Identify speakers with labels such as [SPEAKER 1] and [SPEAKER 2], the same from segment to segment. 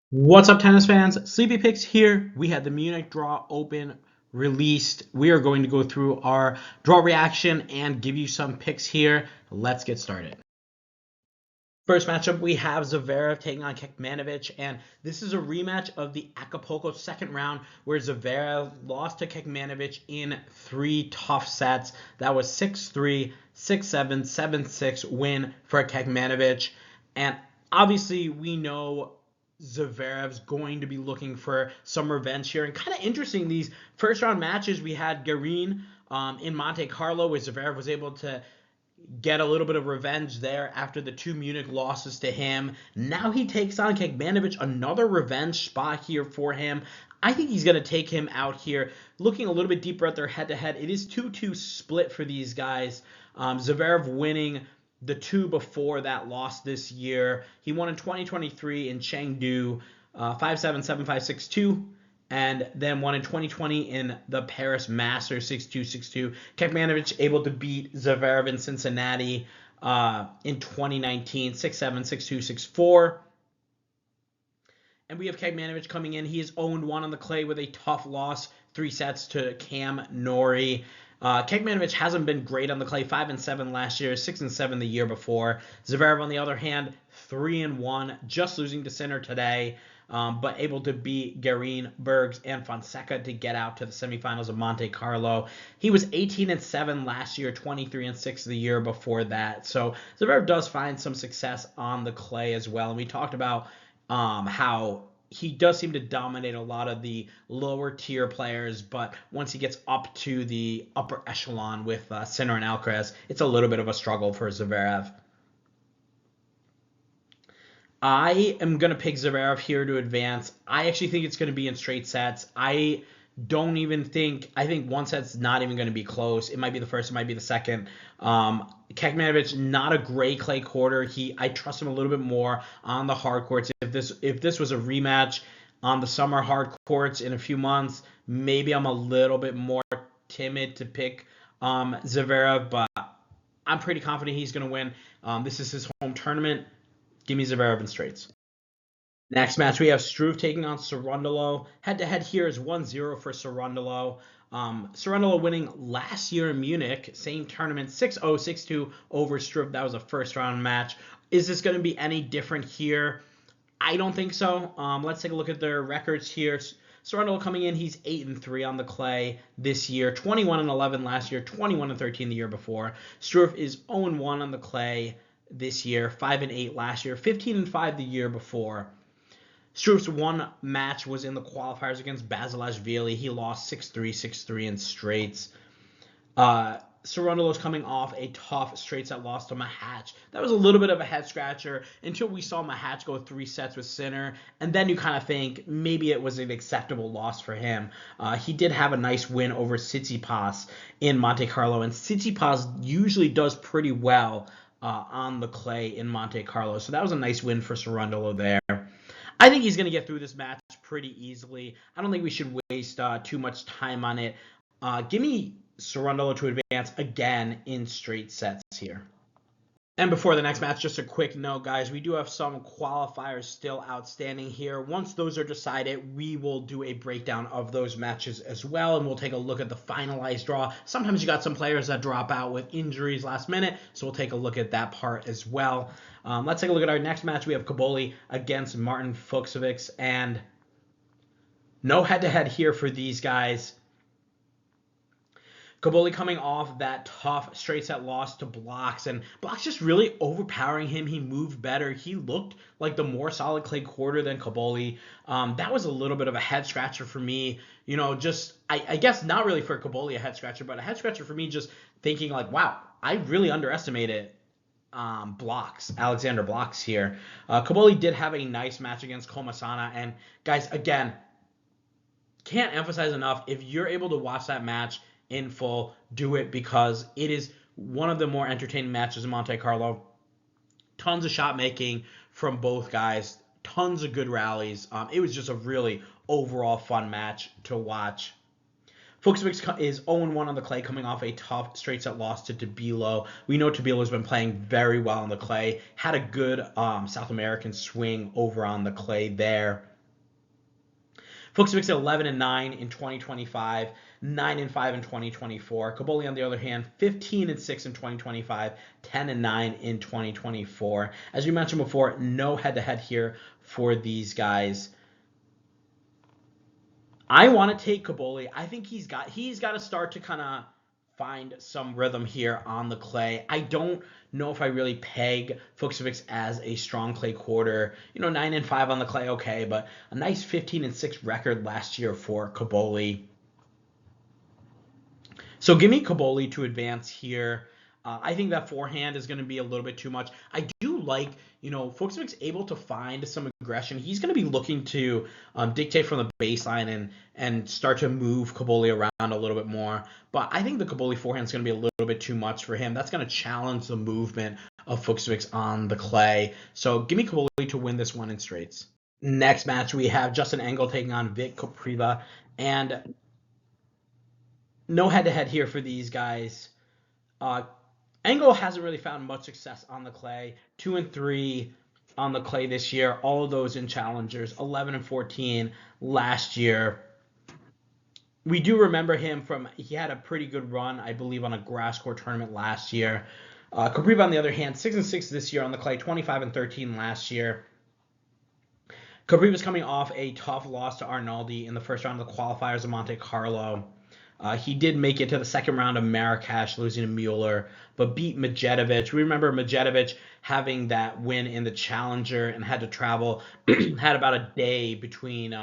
[SPEAKER 1] What's up, tennis fans? Sleepy Picks here. We had the Munich draw open released. We are going to go through our draw reaction and give you some picks here. Let's get started. First matchup, we have Zverev taking on Kecmanovic, and this is a rematch of the Acapulco second round where Zverev lost to Kecmanovic in three tough sets. That was 6-3, 6-7, 7-6 win for Kecmanovic. And obviously, we know Zverev's going to be looking for some revenge here. And kind of interesting, these first round matches, we had Garin in Monte Carlo, where Zverev was able to get a little bit of revenge there after the two Munich losses to him. Now he takes on Kecmanovic, another revenge spot here for him. I think he's going to take him out here. Looking a little bit deeper at their head-to-head, it is 2-2 split for these guys. Zverev winning the two before that loss this year. He won in 2023 in Chengdu, 5-7, 7-5, 6-2, and then won in 2020 in the Paris Masters, 6-2, 6-2. Kecmanovic able to beat Zverev in Cincinnati in 2019, 6-7, 6-2, 6-4. And we have Kecmanovic coming in. He is 0-1 on the clay with a tough loss, 3 sets to Cam Norrie. Kecmanovic hasn't been great on the clay, 5-7 last year, 6-7 the year before. Zverev, on the other hand, 3-1, just losing to Sinner today, but able to beat Garin, Bergs, and Fonseca to get out to the semifinals of Monte Carlo. He was 18-7 last year, 23-6 the year before that. So Zverev does find some success on the clay as well. And we talked about how he does seem to dominate a lot of the lower tier players, but once he gets up to the upper echelon with Sinner and Alcaraz, it's a little bit of a struggle for Zverev. I am going to pick Zverev here to advance. I actually think it's going to be in straight sets. I think one set's not even going to be close. It might be the first, it might be the second. Kecmanovic, not a great clay quarter. I trust him a little bit more on the hard courts. If this was a rematch on the summer hard courts in a few months, maybe I'm a little bit more timid to pick Zverev, but I'm pretty confident he's going to win. This is his home tournament. Give me Zverev in straights. Next match, we have Struff taking on Cerundolo. Head-to-head here is 1-0 for Cerundolo. Cerundolo winning last year in Munich, same tournament, 6-0, 6-2 over Struff. That was a first-round match. Is this going to be any different here? I don't think so. Let's take a look at their records here. Cerundolo coming in, he's 8-3 on the clay this year, 21-11 last year, 21-13 the year before. Struff is 0-1 on the clay this year, 5-8 last year, 15-5 the year before. Struff's one match was in the qualifiers against Basilashvili. He lost 6-3, 6-3 in straights. Cerundolo's coming off a tough straight set loss to Mahatch. That was a little bit of a head scratcher until we saw Mahatch go 3 sets with Sinner, and then you kind of think maybe it was an acceptable loss for him. He did have a nice win over Tsitsipas in Monte Carlo, and Tsitsipas usually does pretty well on the clay in Monte Carlo, so that was a nice win for Cerundolo there. I think he's going to get through this match pretty easily. I don't think we should waste too much time on it. Give me Cerundolo to advance again in straight sets here. And before the next match, just a quick note, guys. We do have some qualifiers still outstanding here. Once those are decided, we will do a breakdown of those matches as well, and we'll take a look at the finalized draw. Sometimes you got some players that drop out with injuries last minute, so we'll take a look at that part as well. Let's take a look at our next match. We have Cobolli against Martin Fucsovics, and no head-to-head here for these guys. Cobolli coming off that tough straight set loss to Blockx, and Blockx just really overpowering him. He moved better. He looked like the more solid clay quarter than Cobolli. That was a little bit of a head scratcher for me. I guess not really for Cobolli a head scratcher, but a head scratcher for me, just thinking like, wow, I really underestimated Alexander Blockx here. Cobolli did have a nice match against Komasana, and guys, again, can't emphasize enough, if you're able to watch that match in full, do it, because it is one of the more entertaining matches in Monte Carlo. Tons of shot making from both guys, tons of good rallies. It was just a really overall fun match to watch. Fucsovics is 0-1 on the clay, coming off a tough straight set loss to Tabilo. We know Tabilo has been playing very well on the clay. Had a good South American swing over on the clay there. Fucsovics at 11-9 in 2025, 9-5 in 2024. Cobolli, on the other hand, 15-6 in 2025, 10-9 in 2024. As we mentioned before, no head-to-head here for these guys. I want to take Cobolli. I think he's got to start to kind of find some rhythm here on the clay. I don't know if I really peg Fucsovics as a strong clay quarter. 9-5 on the clay, okay, but a nice 15-6 record last year for Cobolli. So give me Cobolli to advance here. I think that forehand is going to be a little bit too much. I do like, Fucsovics able to find some aggression. He's going to be looking to dictate from the baseline and start to move Cobolli around a little bit more. But I think the Cobolli forehand is going to be a little bit too much for him. That's going to challenge the movement of Fucsovics on the clay. So give me Cobolli to win this one in straights. Next match, we have Justin Engel taking on Vic Kopriva. And no head-to-head here for these guys. Engel hasn't really found much success on the clay. 2-3 on the clay this year. All of those in challengers. 11-14 last year. We do remember him he had a pretty good run, I believe, on a grass court tournament last year. Kopriva, on the other hand, 6-6 this year on the clay. 25-13 last year. Kopriva's coming off a tough loss to Arnaldi in the first round of the qualifiers of Monte Carlo. He did make it to the second round of Marrakesh, losing to Mueller, but beat Medjedovic. We remember Medjedovic having that win in the Challenger and had to travel, had about a day between,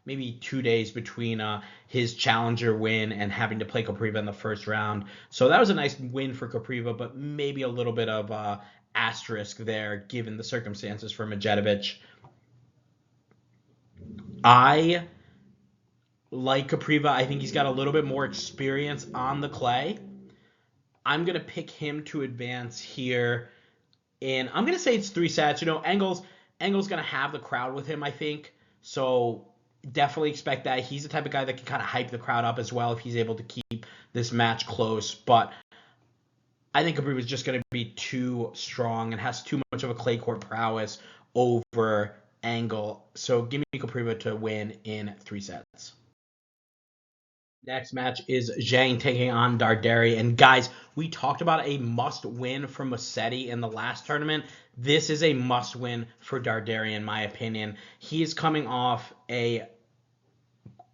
[SPEAKER 1] maybe 2 days between his Challenger win and having to play Kopriva in the first round. So that was a nice win for Kopriva, but maybe a little bit of asterisk there given the circumstances for Medjedovic. I like Kopriva. I think he's got a little bit more experience on the clay. I'm going to pick him to advance here. And I'm going to say it's 3 sets. Engel's going to have the crowd with him, I think. So definitely expect that. He's the type of guy that can kind of hype the crowd up as well if he's able to keep this match close. But I think Kopriva is just going to be too strong and has too much of a clay court prowess over Engel. So give me Kopriva to win in 3 sets. Next match is Zhang taking on Darderi. And guys, we talked about a must-win for Musetti in the last tournament. This is a must-win for Darderi, in my opinion. He is coming off a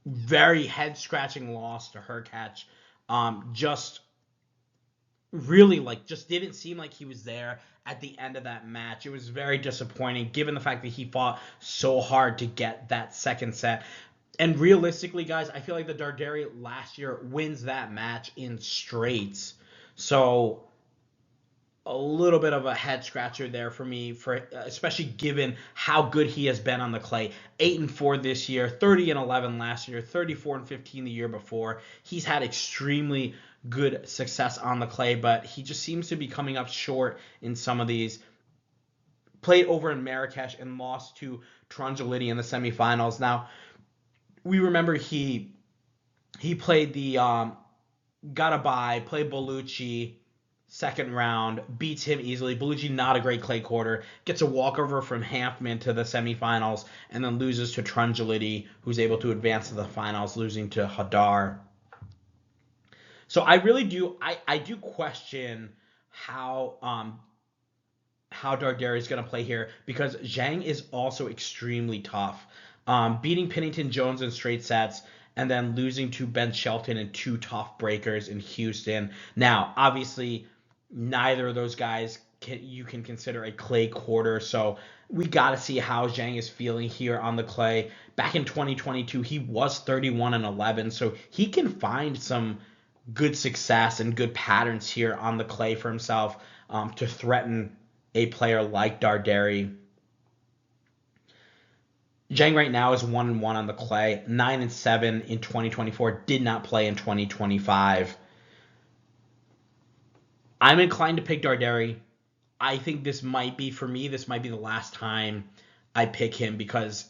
[SPEAKER 1] very head-scratching loss to Hurkacz. Just didn't seem like he was there at the end of that match. It was very disappointing, given the fact that he fought so hard to get that second set. And realistically, guys, I feel like the Darderi last year wins that match in straights. So a little bit of a head scratcher there for me, especially given how good he has been on the clay. 8-4 this year, 30-11 last year, 34-15 the year before. He's had extremely good success on the clay, but he just seems to be coming up short in some of these. Played over in Marrakesh and lost to Trungelliti in the semifinals. Now, we remember he played the got a bye, played Bellucci second round, beats him easily. Bellucci, not a great clay quarter, gets a walkover from Hanfmann to the semifinals, and then loses to Trungelliti, who's able to advance to the finals, losing to Hadar. So I really do I do question how Darderi is going to play here, because Zhang is also extremely tough. Beating Pennington Jones in straight sets, and then losing to Ben Shelton in 2 tough breakers in Houston. Now, obviously, neither of those guys you can consider a clay quarter, so we got to see how Zhang is feeling here on the clay. Back in 2022, he was 31-11, so he can find some good success and good patterns here on the clay for himself to threaten a player like Darderi. Zhang right now is 1-1 on the clay, 9-7 in 2024, did not play in 2025. I'm inclined to pick Darderi. I think this might be the last time I pick him, because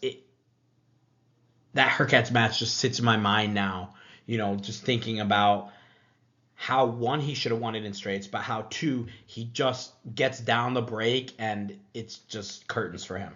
[SPEAKER 1] that Hurkacz match just sits in my mind now. Just thinking about how, 1, he should have won it in straights, but how, 2, he just gets down the break and it's just curtains for him.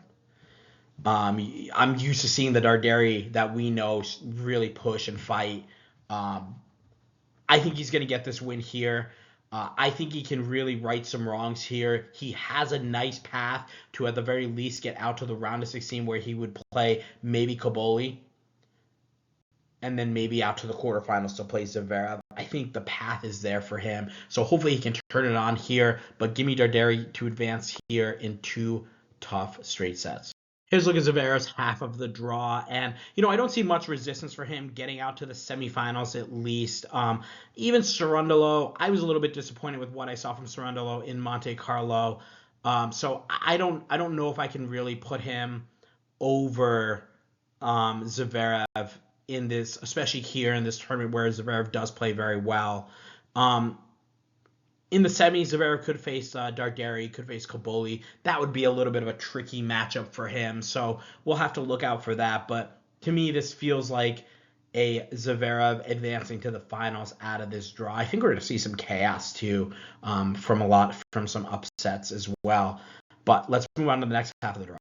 [SPEAKER 1] I'm used to seeing the Darderi that we know really push and fight. I think he's going to get this win here. I think he can really right some wrongs here. He has a nice path to, at the very least, get out to the round of 16 where he would play maybe Cobolli and then maybe out to the quarterfinals to play Zverev. I think the path is there for him. So hopefully he can turn it on here. But give me Darderi to advance here in 2 tough straight sets. Here's a look at Zverev's half of the draw, and I don't see much resistance for him getting out to the semifinals at least. Even Cerundolo, I was a little bit disappointed with what I saw from Cerundolo in Monte Carlo. So I don't know if I can really put him over Zverev in this, especially here in this tournament where Zverev does play very well. In the semis, Zverev could face Darderi, could face Cobolli. That would be a little bit of a tricky matchup for him, so we'll have to look out for that. But to me, this feels like a Zverev advancing to the finals out of this draw. I think we're going to see some chaos too, from some upsets as well. But let's move on to the next half of the draw.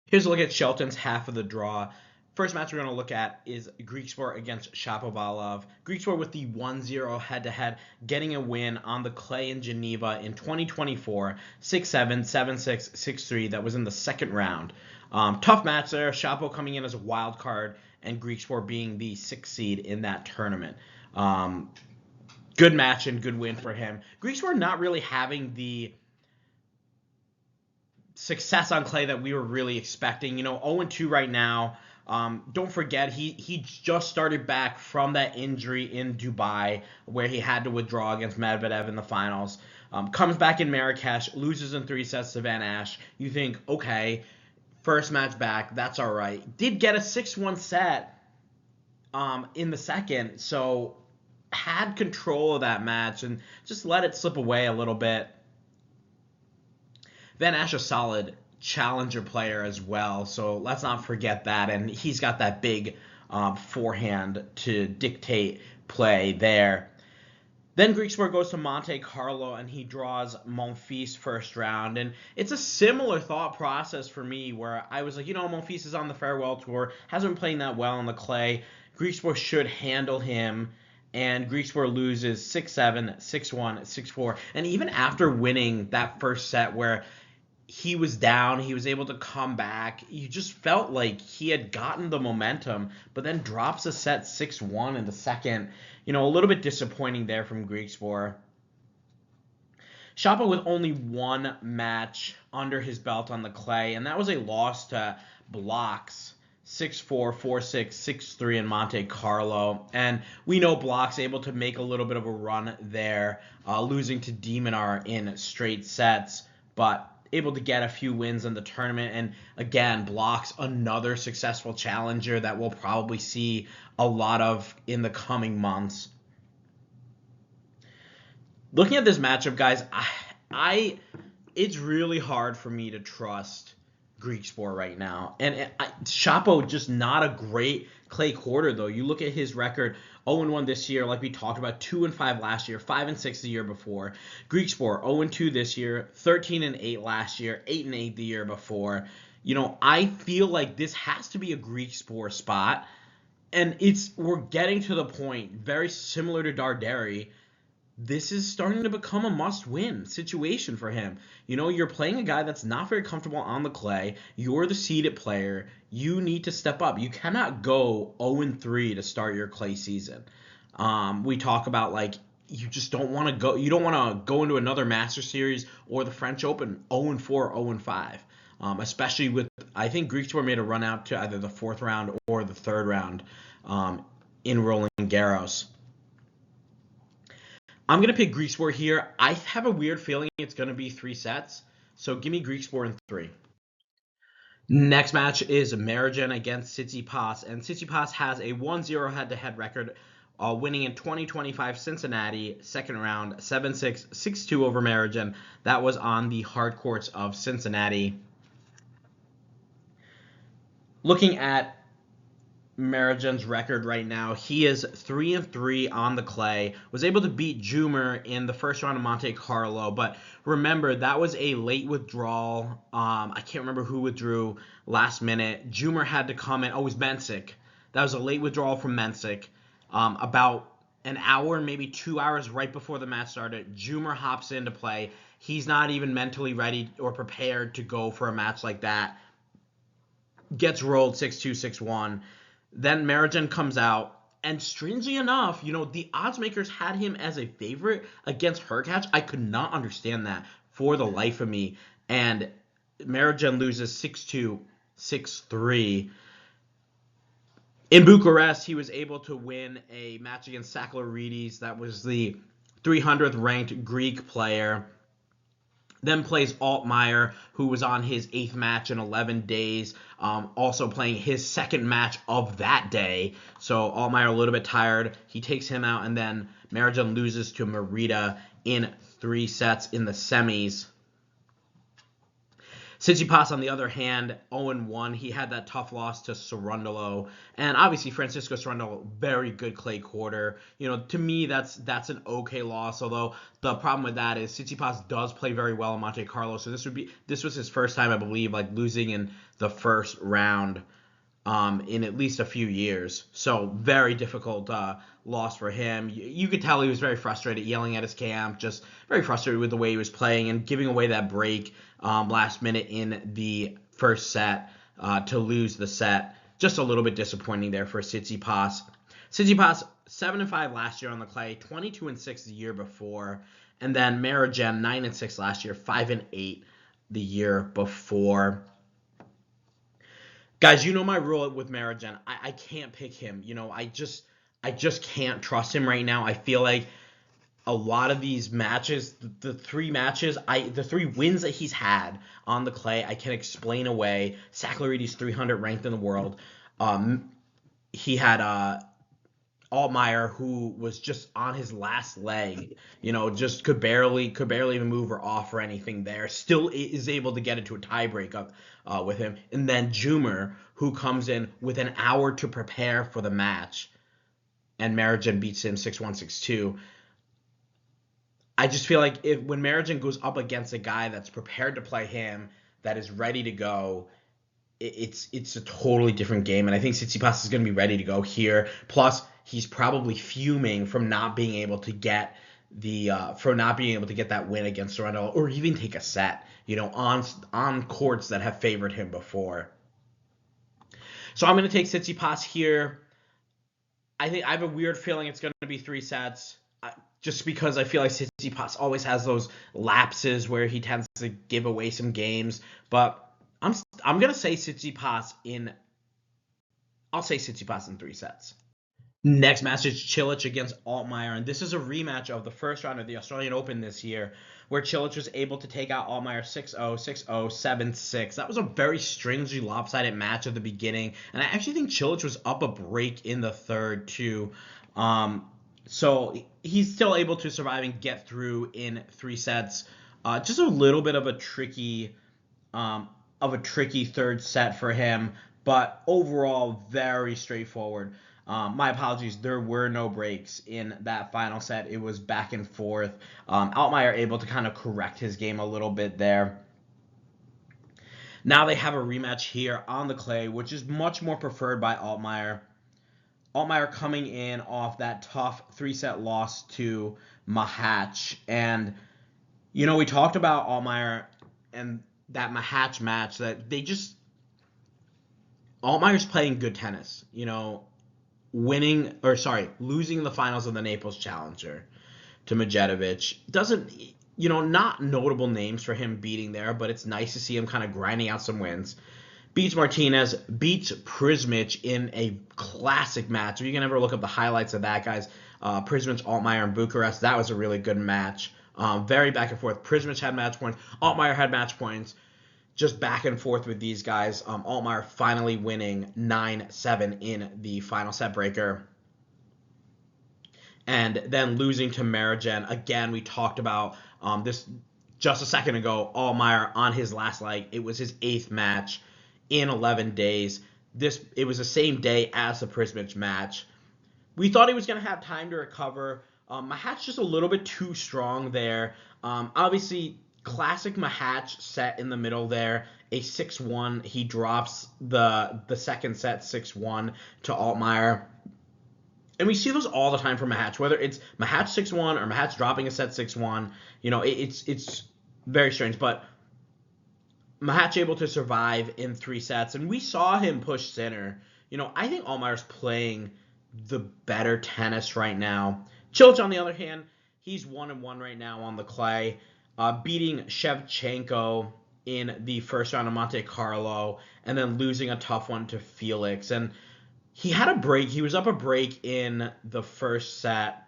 [SPEAKER 1] Here's a look at Shelton's half of the draw. First match we're going to look at is Griekspoor against Shapovalov. Griekspoor with the 1-0 head-to-head, getting a win on the clay in Geneva in 2024, 6-7, 7-6, 6-3. That was in the second round. Tough match there. Shapo coming in as a wild card, and Griekspoor being the 6th seed in that tournament. Good match and good win for him. Griekspoor not really having the success on clay that we were really expecting. 0-2 right now. Don't forget, he just started back from that injury in Dubai where he had to withdraw against Medvedev in the finals. Comes back in Marrakesh, loses in 3 sets to Van Ash. You think, okay, first match back, that's all right. Did get a 6-1 set in the second, so had control of that match and just let it slip away a little bit. Van Ash, a solid challenger player as well, so let's not forget that, and he's got that big forehand to dictate play there. Then Griekspoor goes to Monte Carlo and he draws Monfils first round, and it's a similar thought process for me where I was like, Monfils is on the farewell tour, hasn't been playing that well on the clay. Griekspoor should handle him, and Griekspoor loses 6-7, 6-1, 6-4, and even after winning that first set where he was down, he was able to come back. You just felt like he had gotten the momentum, but then drops a set 6-1 in the second. A little bit disappointing there from Griekspoor. Shapo with only 1 match under his belt on the clay, and that was a loss to Blockx, 6-4, 4-6, 6-3 in Monte Carlo. And we know Blockx able to make a little bit of a run there, losing to Demonar in straight sets, but able to get a few wins in the tournament. And again, Blockx, another successful challenger that we'll probably see a lot of in the coming months. Looking at this matchup, guys, it's really hard for me to trust Griekspoor right now. And Shapo, just not a great clay quarter, though. You look at his record, 0-1 this year, like we talked about, 2-5 last year, 5-6 the year before. Griekspoor, 0-2 this year, 13-8 last year, 8-8 the year before. I feel like this has to be a Griekspoor spot, and we're getting to the point, very similar to Darderi. This is starting to become a must-win situation for him. You're playing a guy that's not very comfortable on the clay. You're the seeded player. You need to step up. You cannot go 0-3 to start your clay season. We talk about, you just don't want to go. You don't want to go into another Master Series or the French Open 0-4, 0-5. Especially with, I think Griekspoor made a run out to either the 4th round or the 3rd round in Roland Garros. I'm going to pick Griekspoor here. I have a weird feeling it's going to be 3 sets, so give me Griekspoor in 3. Next match is Maroszan against Tsitsipas, and Tsitsipas has a 1-0 head-to-head record, winning in 2025 Cincinnati, second round, 7-6, 6-2 over Maroszan. That was on the hard courts of Cincinnati. Looking at Marajan's record right now. He is 3-3 on the clay. Was able to beat Jumer in the first round of Monte Carlo, but remember that was a late withdrawal. I can't remember who withdrew last minute. Jumer had to come in. Oh, it was Mensik. That was a late withdrawal from Mensik. About an hour, maybe 2 hours right before the match started, Jumer hops into play. He's not even mentally ready or prepared to go for a match like that. Gets rolled 6-2, 6-1. Then Marajan comes out, and strangely enough, the odds makers had him as a favorite against Hurkacz. I could not understand that for the life of me. And Marajan loses 6-2, 6-3. In Bucharest, he was able to win a match against Sakkarides. That was the 300th ranked Greek player. Then plays Altmaier, who was on his 8th match in 11 days, also playing his second match of that day. So Altmaier a little bit tired. He takes him out, and then Marajan loses to Merida in 3 sets in the semis. Tsitsipas, on the other hand, 0-1. He had that tough loss to Cerundolo. And obviously, Francisco Cerundolo, very good clay quarter. To me, that's an okay loss. Although the problem with that is Tsitsipas does play very well in Monte Carlo. So this was his first time, I believe, losing in the first round in at least a few years. So very difficult loss for him. You could tell he was very frustrated, yelling at his camp, just very frustrated with the way he was playing and giving away that break last minute in the first set to lose the set. Just a little bit disappointing there for Tsitsipas. Tsitsipas 7-5 last year on the clay, 22-6 the year before, and then Marajan 9-6 last year, 5-8 the year before. Guys, my rule with Marajan. I can't pick him. I just can't trust him right now. I feel like a lot of these matches, the 3 wins that he's had on the clay, I can explain away. Sakkarides 300 ranked in the world. He had Altmaier, who was just on his last leg, just could barely even move or offer anything there. Still is able to get into a tiebreak up with him. And then Jumer, who comes in with an hour to prepare for the match, and Marajan beats him 6-1, 6-2. I just feel like when Marajan goes up against a guy that's prepared to play him, that is ready to go, it's a totally different game. And I think Tsitsipas is going to be ready to go here. Plus, he's probably fuming from not being able to get that win against Cerundolo, or even take a set, on courts that have favored him before. So I'm going to take Tsitsipas here. I have a weird feeling it's going to be 3 sets. Just because I feel like Tsitsipas always has those lapses where he tends to give away some games. But I'm gonna say Tsitsipas in 3 sets. Next match is Cilic against Altmaier, and this is a rematch of the first round of the Australian Open this year, where Cilic was able to take out Altmaier 6-0, 6-0, 7-6. That was a very strangely lopsided match at the beginning, and I actually think Cilic was up a break in the third too. So he's still able to survive and get through in 3 sets. Just a little bit of a tricky third set for him, but overall very straightforward. My apologies, there were no breaks in that final set. It was back and forth. Altmaier able to kind of correct his game a little bit there. Now they have a rematch here on the clay, which is much more preferred by Altmaier. Altmaier coming in off that tough 3-set loss to Mahatch. And, we talked about Altmaier and that Mahatch match, that Altmaier's playing good tennis, losing the finals of the Naples Challenger to Medjedovic. Not notable names for him beating there, but it's nice to see him kind of grinding out some wins. Beats Martinez, beats Prismic in a classic match. If you can ever look up the highlights of that, guys, Prismic, Altmaier, in Bucharest, that was a really good match. Very back and forth. Prismic had match points. Altmaier had match points. Just back and forth with these guys. Altmaier finally winning 9-7 in the final set breaker. And then losing to Marajan. Again, we talked about this just a second ago. Altmaier on his last leg. It was his 8th match in 11 days. it was the same day as the Prismic match. We thought he was going to have time to recover. Mahat's just a little bit too strong there. Obviously, classic Mahat set in the middle there. A 6-1. He drops the second set 6-1 to Altmaier. And we see those all the time from Mahat, whether it's Mahat 6-1 or Mahat's dropping a set 6-1. It's very strange. But Mahat's able to survive in 3 sets. And we saw him push Sinner. I think Altmaier's playing the better tennis right now. Cilic, on the other hand, he's 1-1 right now on the clay, beating Shevchenko in the first round of Monte Carlo, and then losing a tough one to Felix. And he had a break. He was up a break in the first set,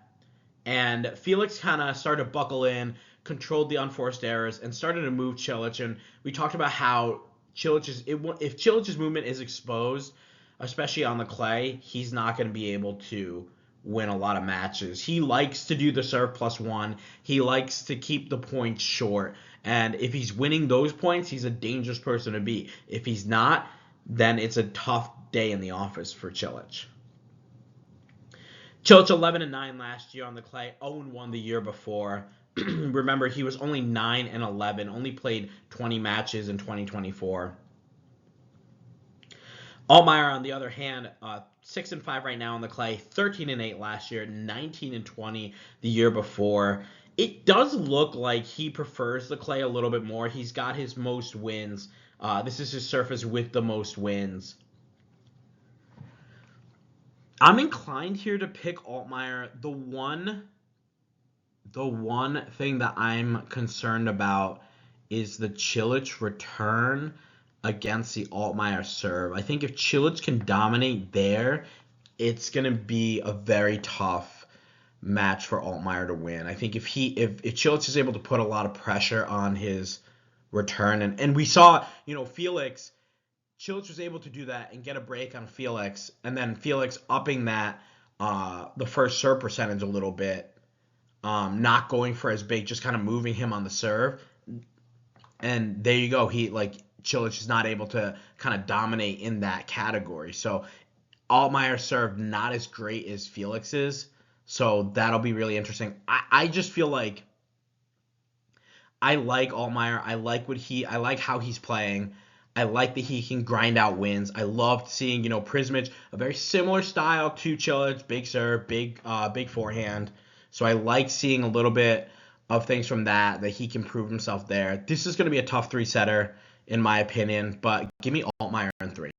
[SPEAKER 1] and Felix kind of started to buckle in, controlled the unforced errors, and started to move Cilic. And we talked about how if Cilic's movement is exposed, especially on the clay, he's not going to be able to win a lot of matches. He likes to do the serve +1. He likes to keep the points short. And if he's winning those points, he's a dangerous person to beat. If he's not, then it's a tough day in the office for Cilic. Cilic 11-9 last year on the clay, 0-1 the year before. Remember, he was only 9-11, only played 20 matches in 2024. Altmaier, on the other hand, 6-5 right now on the clay, 13-8 last year, 19-20 the year before. It does look like he prefers the clay a little bit more. He's got his most wins. This is his surface with the most wins. I'm inclined here to pick Altmaier. The one thing that I'm concerned about is the Cilic return against the Altmaier serve. I think if Cilic can dominate there, it's going to be a very tough match for Altmaier to win. I think if Cilic is able to put a lot of pressure on his return, and we saw, Felix, Cilic was able to do that and get a break on Felix, and then Felix upping that the first serve percentage a little bit, not going for as big, just kind of moving him on the serve. And there you go. Cilic is not able to kind of dominate in that category. So Altmaier served not as great as Felix's. So that'll be really interesting. I just feel like I like Altmaier. I like how he's playing. I like that he can grind out wins. I loved seeing, Prismic, a very similar style to Cilic, big serve, big forehand. So I like seeing a little bit of things from that he can prove himself there. This is going to be a tough 3-setter. In my opinion, but give me Altmaier in 3.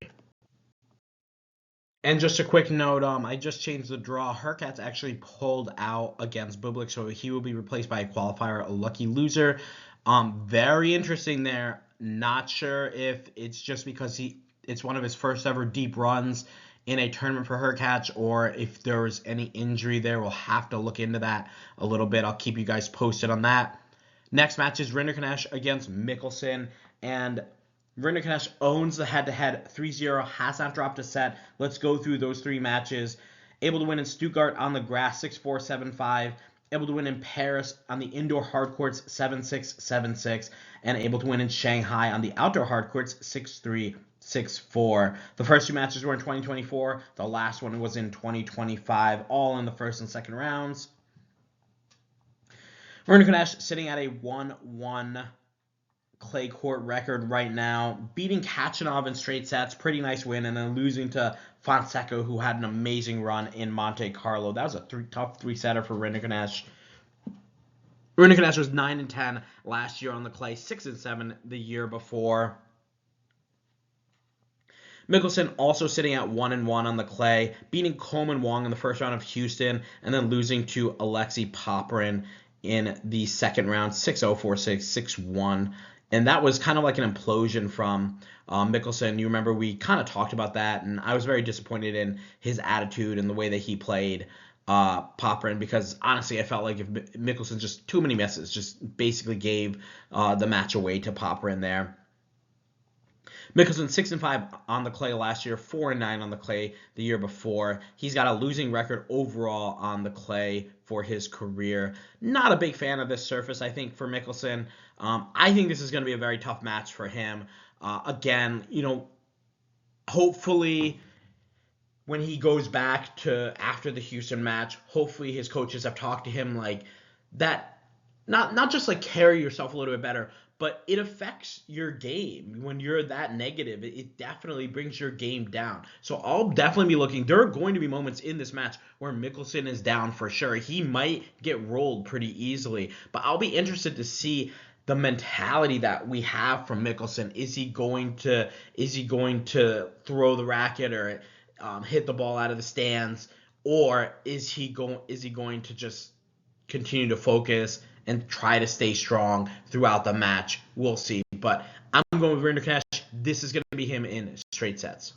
[SPEAKER 1] And just a quick note, I just changed the draw. Hurkacz's actually pulled out against Bublik, so he will be replaced by a qualifier, a lucky loser. Very interesting there. Not sure if it's just because it's one of his first ever deep runs in a tournament for Hurkacz, or if there was any injury there. We'll have to look into that a little bit. I'll keep you guys posted on that. Next match is Rinderknech against Michelsen. And Rinderknech owns the head-to-head 3-0, has not dropped a set. Let's go through those 3 matches. Able to win in Stuttgart on the grass 6-4, 7-5. Able to win in Paris on the indoor hard courts 7-6, 7-6. And able to win in Shanghai on the outdoor hard courts 6-3, 6-4. The first 2 matches were in 2024. The last one was in 2025, all in the first and second rounds. Rinderknech sitting at a 1-1 clay court record right now, beating Kecmanovic in straight sets, pretty nice win, and then losing to Fonseca, who had an amazing run in Monte Carlo. That was a tough 3-setter for Rinderknech. Rinderknech was 9-10 last year on the clay, 6-7 the year before. Michelsen also sitting at 1-1 on the clay, beating Coleman Wong in the first round of Houston, and then losing to Alexei Popyrin in the second round, 6-0, 4-6, 6-1. And that was kind of like an implosion from Michelsen. You remember we kind of talked about that, and I was very disappointed in his attitude and the way that he played Popyrin, because honestly I felt like if Michelsen just too many misses, just basically gave the match away to Popyrin there. Michelsen 6-5 on the clay last year, 4-9 on the clay the year before. He's got a losing record overall on the clay for his career. Not a big fan of this surface, I think, for Michelsen. I think this is going to be a very tough match for him. Again, hopefully when he goes back to after the Houston match, hopefully his coaches have talked to him like that. Not just like carry yourself a little bit better, but it affects your game when you're that negative. It definitely brings your game down. So I'll definitely be looking. There are going to be moments in this match where Michelsen is down for sure. He might get rolled pretty easily, but I'll be interested to see the mentality that we have from Michelsen. Is he going to throw the racket or hit the ball out of the stands, or is he going to just continue to focus and try to stay strong throughout the match? We'll see. But I'm going with Rinderknech. This is going to be him in straight sets.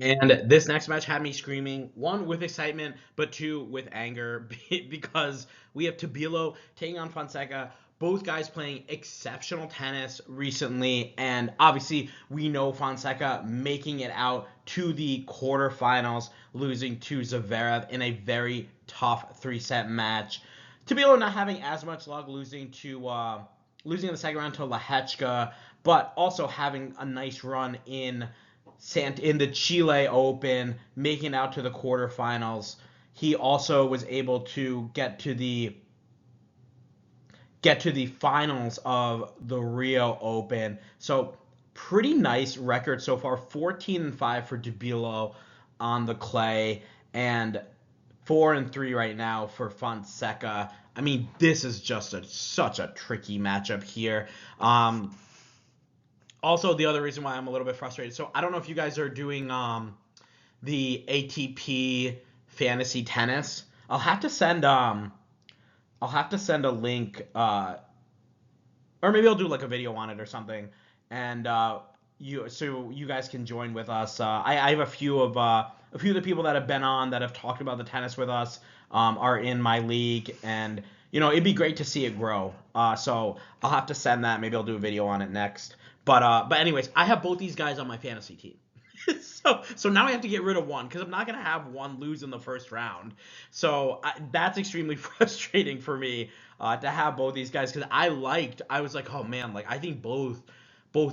[SPEAKER 1] And this next match had me screaming, one, with excitement, but two, with anger, because we have Tabilo taking on Fonseca. Both guys playing exceptional tennis recently, and obviously we know Fonseca making it out to the quarterfinals, losing to Zverev in a very tough 3-set match. Tabilo not having as much luck, losing in the second round to Lehechka, but also having a nice run in the Chile Open, making out to the quarterfinals. He also was able to get to the finals of the Rio Open. So pretty nice record so far. 14-5 for Tabilo on the clay, and 4-3 right now for Fonseca. I mean, this is just such a tricky matchup here. Also, the other reason why I'm a little bit frustrated. So I don't know if you guys are doing the ATP fantasy tennis. I'll have to send a link, or maybe I'll do like a video on it or something, and you guys can join with us. I have a few of the people that have been on that have talked about the tennis with us are in my league, and it'd be great to see it grow. So I'll have to send that. Maybe I'll do a video on it next. But anyways, I have both these guys on my fantasy team. So now I have to get rid of one because I'm not going to have one lose in the first round. So that's extremely frustrating for me to have both these guys, because I was like, oh man, like I think both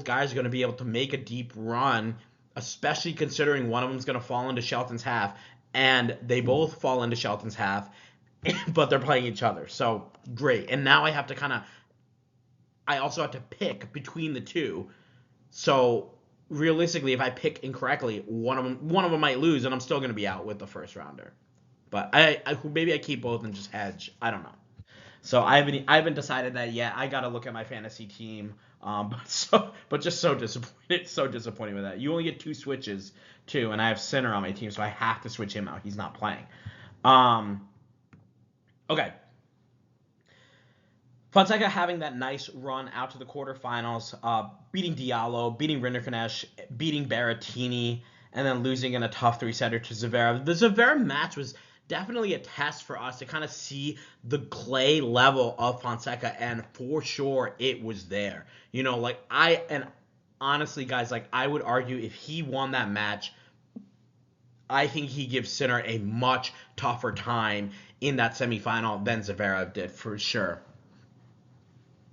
[SPEAKER 1] guys are going to be able to make a deep run, especially considering one of them is going to fall into Shelton's half, and they both fall into Shelton's half, but they're playing each other. So great. And now I also have to pick between the two. So realistically, if I pick incorrectly, one of them might lose, and I'm still going to be out with the first rounder. But maybe I keep both and just hedge. I don't know. So I haven't decided that yet. I got to look at my fantasy team. But just so disappointed with that. You only get 2 switches too, and I have Sinner on my team, so I have to switch him out. He's not playing. Okay. Fonseca having that nice run out to the quarterfinals, beating Diallo, beating Rinderknech, beating Berrettini, and then losing in a tough 3-setter to Zverev. The Zverev match was definitely a test for us to kind of see the clay level of Fonseca, and for sure it was there. Honestly, guys, I would argue if he won that match, I think he gives Sinner a much tougher time in that semifinal than Zverev did, for sure.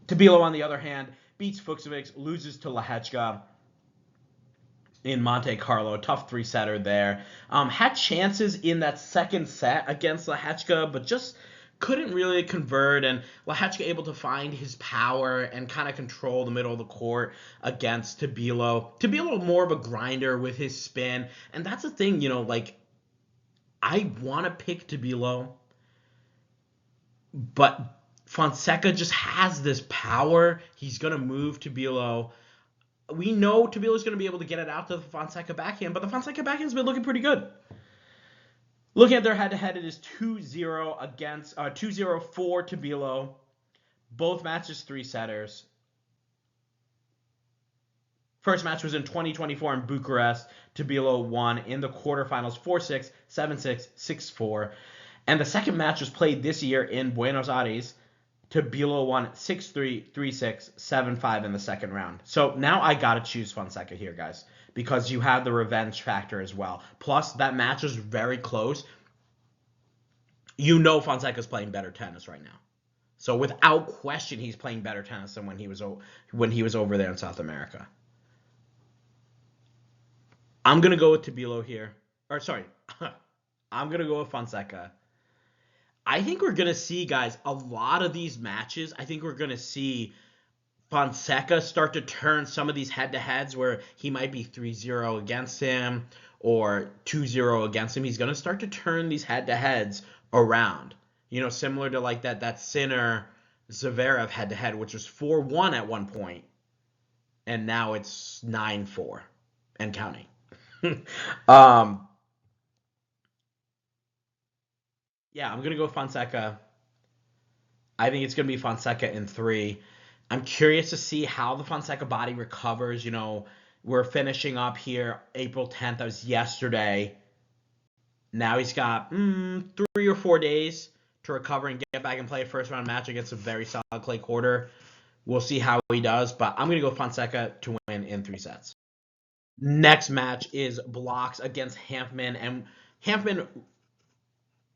[SPEAKER 1] Tabilo, on the other hand, beats Fucsovics, loses to Lehechka in Monte Carlo. Tough 3-setter there. Had chances in that second set against Lehechka, but just couldn't really convert, and Lehechka able to find his power and kind of control the middle of the court against Tabilo. Tabilo more of a grinder with his spin, and that's the thing, I want to pick Tabilo, but Fonseca just has this power. He's going to move Tabilo. We know Tabilo's going to be able to get it out to the Fonseca backhand, but the Fonseca backhand's been looking pretty good. Looking at their head-to-head, it is 2-0 for Tabilo. Both matches 3-setters. First match was in 2024 in Bucharest. Tabilo won in the quarterfinals 4-6, 7-6, 6-4. And the second match was played this year in Buenos Aires. Tabilo won 6-3, 3-6, 7-5 in the second round. So now I got to choose Fonseca here, guys, because you have the revenge factor as well. Plus, that match was very close. Fonseca's playing better tennis right now. So without question, he's playing better tennis than when he was over there in South America. I'm going to go with Tabilo here. Or, sorry. I'm going to go with Fonseca. I think we're going to see, guys, a lot of these matches. I think we're going to see Fonseca start to turn some of these head-to-heads where he might be 3-0 against him or 2-0 against him. He's going to start to turn these head-to-heads around. Similar to like that Sinner Zverev head-to-head, which was 4-1 at one point, and now it's 9-4 and counting. Yeah, I'm going to go Fonseca. I think it's going to be Fonseca in 3. I'm curious to see how the Fonseca body recovers. We're finishing up here April 10th. That was yesterday. Now he's got 3 or 4 days to recover and get back and play a first-round match against a very solid clay quarter. We'll see how he does, but I'm going to go Fonseca to win in 3 sets. Next match is Blockx against Hanfmann, and Hanfmann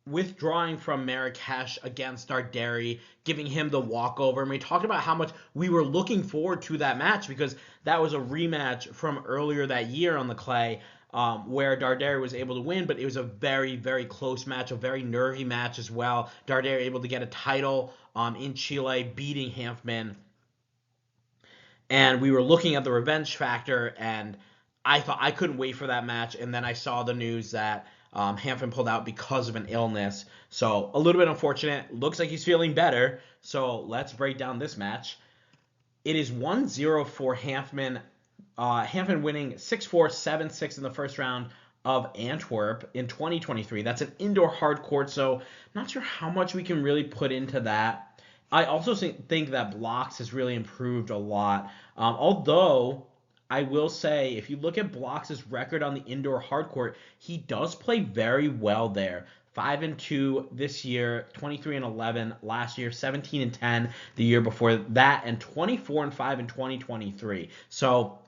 [SPEAKER 1] withdrawing from Marrakesh against Darderi, giving him the walkover. And we talked about how much we were looking forward to that match because that was a rematch from earlier that year on the clay, where Darderi was able to win, but it was a very, very close match, a very nervy match as well. Darderi able to get a title in Chile, beating Hanfmann. And we were looking at the revenge factor, and I thought I couldn't wait for that match. And then I saw the news that Hanfmann pulled out because of an illness. So a little bit unfortunate. Looks like he's feeling better. So let's break down this match. It is 1-0 for Hanfmann. Hanfmann winning 6-4, 7-6 in the first round of Antwerp in 2023. That's an indoor hard court, so not sure how much we can really put into that. I also think that Blockx has really improved a lot. Although I will say, if you look at Block's record on the indoor hard court, he does play very well there. 5-2 this year, 23-11 last year, 17-10 the year before that, and 24-5 in 2023. So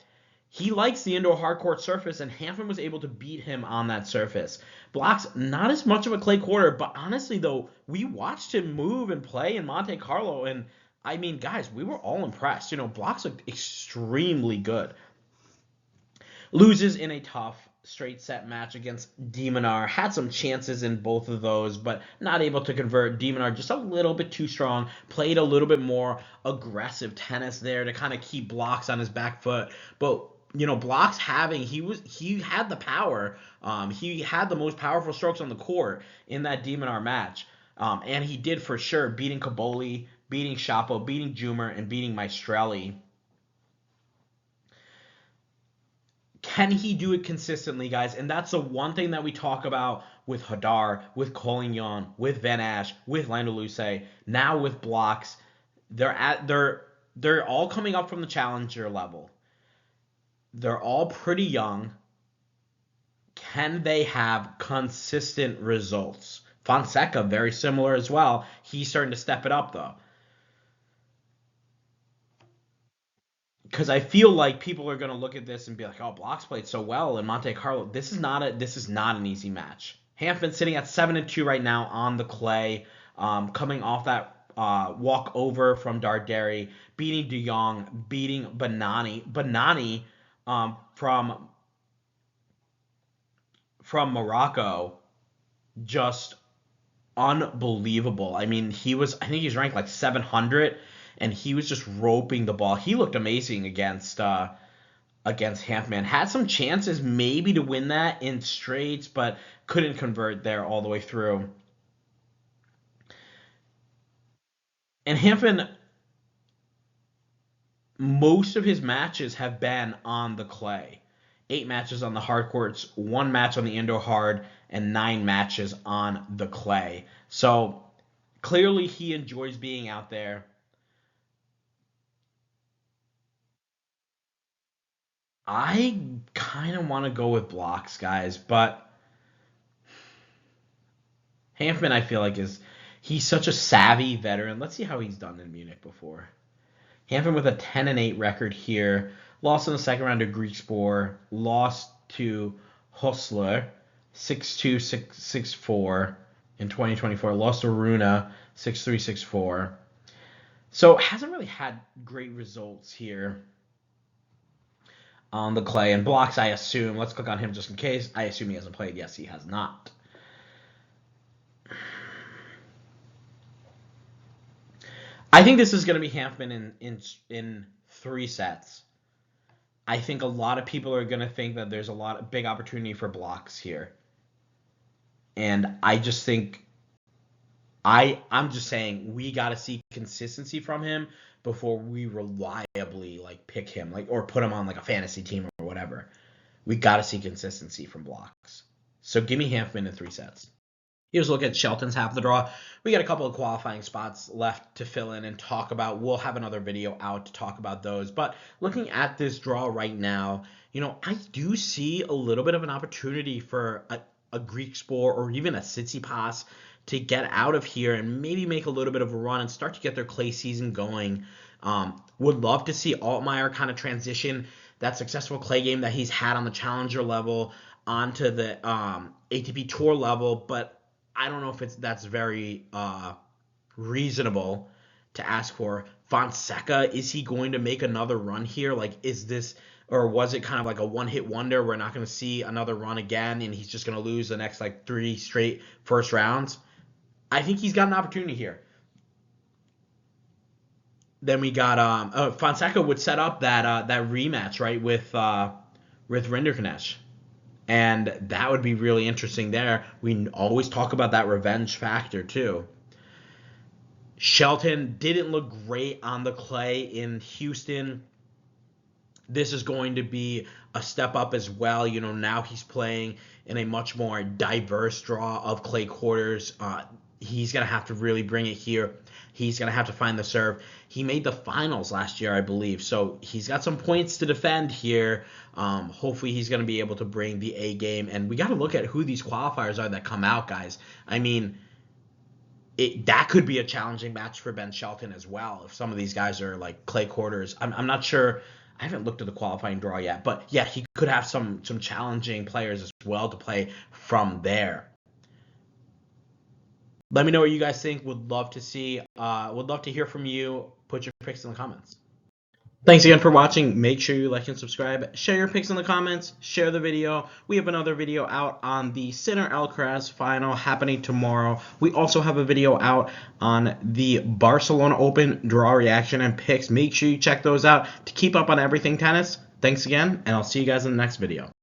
[SPEAKER 1] he likes the indoor hard court surface, and Hanfmann was able to beat him on that surface. Blockx, not as much of a clay quarter, but honestly, though, we watched him move and play in Monte Carlo, and I mean, guys, we were all impressed. Blockx looked extremely good. Loses in a tough straight set match against de Minaur. Had some chances in both of those, but not able to convert. De Minaur just a little bit too strong. Played a little bit more aggressive tennis there to kind of keep Blockx on his back foot. But Blockx he had the power. He had the most powerful strokes on the court in that de Minaur match. And he did for sure, beating Cobolli, beating Shapo, beating Jumer, and beating Maestrelli. Can he do it consistently, guys? And that's the one thing that we talk about with Hadar, with Collignon, with Van Asch, with Landaluce, now with Blockx. They're all coming up from the challenger level. They're all pretty young. Can they have consistent results? Fonseca, very similar as well. He's starting to step it up, though. Because I feel like people are going to look at this and be like, "Oh, Blockx played so well in Monte Carlo." This is not an easy match. Hanfmann sitting at 7-2 right now on the clay, coming off that walk over from Darderi, beating De Jong, beating Banani from Morocco, just unbelievable. I mean, I think he's ranked like 700. And he was just roping the ball. He looked amazing against Hanfmann. Had some chances maybe to win that in straights, but couldn't convert there all the way through. And Hanfmann, most of his matches have been on the clay. 8 matches on the hard courts, 1 match on the indoor hard, and 9 matches on the clay. So clearly he enjoys being out there. I kind of want to go with Blockx, guys, but Hanfmann, I feel like he's such a savvy veteran. Let's see how he's done in Munich before. Hanfmann with a 10-8 record here. Lost in the second round to Griekspoor. Lost to Hustler 6-2, 6-4 in 2024. Lost to Runa 6-3, 6-4. So hasn't really had great results here. on the clay. And Blockx, I assume, let's click on him just in case. I assume he hasn't played. Yes, he has not. I think this is going to be Hanfmann in 3 sets. I think a lot of people are going to think that there's a lot of big opportunity for Blockx here. And I just think I'm just saying we got to see consistency from him before we reliably like pick him or put him on like a fantasy team or whatever. We got to see consistency from Blockx. So give me Hanfmann in 3 sets. Here's a look at Shelton's half of the draw. We got a couple of qualifying spots left to fill in and talk about. We'll have another video out to talk about those. But looking at this draw right now, I do see a little bit of an opportunity for a Griekspoor or even a Tsitsipas to get out of here and maybe make a little bit of a run and start to get their clay season going. Would love to see Altmaier kind of transition that successful clay game that he's had on the challenger level onto the ATP Tour level, but I don't know if that's very reasonable to ask for. Fonseca, is he going to make another run here? Is this, or was it kind of like a one-hit wonder? We're not going to see another run again, and he's just going to lose the next 3 straight first rounds. I think he's got an opportunity here. Then we got Fonseca would set up that rematch, right, with Rinderknech. And that would be really interesting there. We always talk about that revenge factor, too. Shelton didn't look great on the clay in Houston. This is going to be a step up as well. Now he's playing in a much more diverse draw of clay quarters. He's going to have to really bring it here. He's going to have to find the serve. He made the finals last year, I believe, so he's got some points to defend here. Hopefully he's going to be able to bring the A game, and we got to look at who these qualifiers are that come out, guys. I mean, that could be a challenging match for Ben Shelton as well if some of these guys are clay quarters. I'm not sure. I haven't looked at the qualifying draw yet, but yeah, he could have some challenging players as well to play from there. Let me know what you guys think. Would love to see. Would love to hear from you. Put your picks in the comments. Thanks again for watching. Make sure you like and subscribe. Share your picks in the comments. Share the video. We have another video out on the Sinner Alcaraz final happening tomorrow. We also have a video out on the Barcelona Open draw reaction and picks. Make sure you check those out to keep up on everything tennis. Thanks again, and I'll see you guys in the next video.